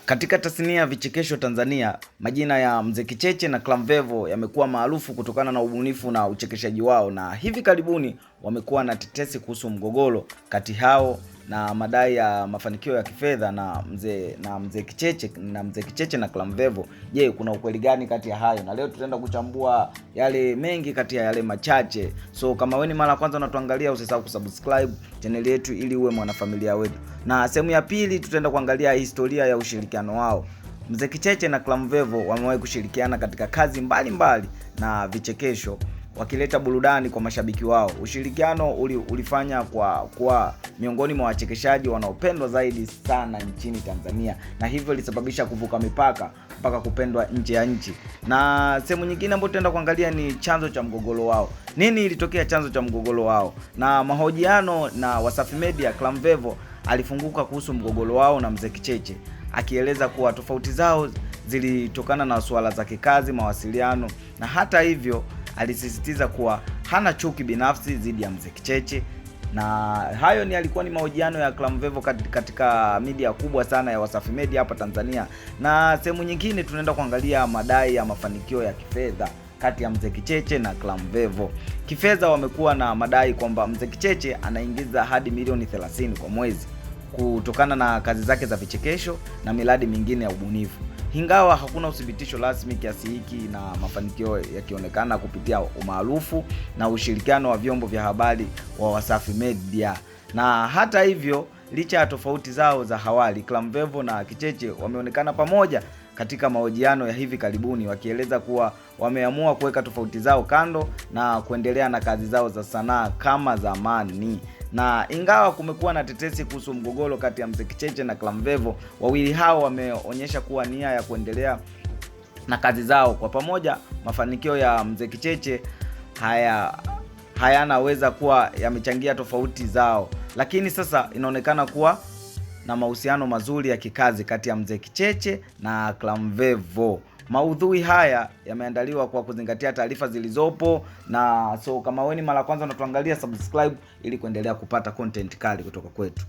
Katika tasnia ya vichekesho Tanzania, majina ya Mzee Kicheche na Clamvevo yamekuwa maarufu kutokana na ubunifu na uchekeshaji wao, na hivi karibuni wamekuwa na tetesi kuhusu mgogoro kati hao na madai ya mafanikio ya kifedha na Mzee Kicheche na Clamvevo. Je, kuna ukweli gani kati ya hayo? Na leo tutaenda kuchambua yale mengi kati ya yale machache. So kama wewe ni mara kwanza unatuangalia, usisahau kusubscribe channel yetu ili uwe mwanafamilia wetu. Na sehemu ya pili tutaenda kuangalia historia ya ushirikiano wao. Mzee Kicheche na Clamvevo wamewahi kushirikiana katika kazi mbalimbali na vichekesho, wakileta burudani kwa mashabiki wao. Ushirikiano ulifanya kwa miongoni mwa wachekeshaji wanaopendwa zaidi sana nchini Tanzania, na hivyo ilisababisha kuvuka mipaka mpaka kupendwa nje ya nchi. Na sehemu nyingine ambayo tutaenda kuangalia ni chanzo cha mgogoro wao. Nini ilitokea chanzo cha mgogoro wao? Na mahojiano na Wasafi Media, Clamvevo alifunguka kuhusu mgogoro wao na Mzee Kicheche, akieleza kuwa tofauti zao zilitokana na suala za kikazi, mawasiliano, na hata hivyo alisisitiza kuwa hana chuki binafsi dhidi ya Mzee Kicheche. Na hayo alikuwa ni mahojiano ya Clamvevo katika media kubwa sana ya Wasafi Media hapa Tanzania. Na sehemu nyingine tunaenda kuangalia madai ya mafanikio ya kifedha kati ya Mzee Kicheche na Clamvevo. Kifedha wamekuwa na madai kwamba Mzee Kicheche anaingiza hadi milioni 30 kwa mwezi kutokana na kazi zake za vichekesho na miradi mingine ya ubunifu. Ingawa hakuna uthibitisho rasmi kiasi hiki, na mafanikio yakionekana kupitia umaarufu na ushirikiano wa vyombo vya habari wa Wasafi Media. Na hata hivyo, licha ya tofauti zao za awali, Clamvevo na Kicheche wameonekana pamoja katika mahojiano ya hivi karibuni, wakieleza kuwa wameamua kuweka tofauti zao kando na kuendelea na kazi zao za sanaa kama zamani. Na ingawa kumekuwa na tetesi kuhusu mgogoro kati ya Mzee Kicheche na Clamvevo, wawili hao wameonyesha kuwa nia ya kuendelea na kazi zao kwa pamoja. Mafanikio ya Mzee Kicheche hayanaweza kuwa yamechangia tofauti zao, lakini sasa inaonekana kuwa na mahusiano mazuri ya kikazi kati ya Mzee Kicheche na Clamvevo. Maudhui haya yameandaliwa kwa kuzingatia taarifa zilizopo, na so kama wewe ni mara kwanza unatuangalia, subscribe ili kuendelea kupata content kali kutoka kwetu.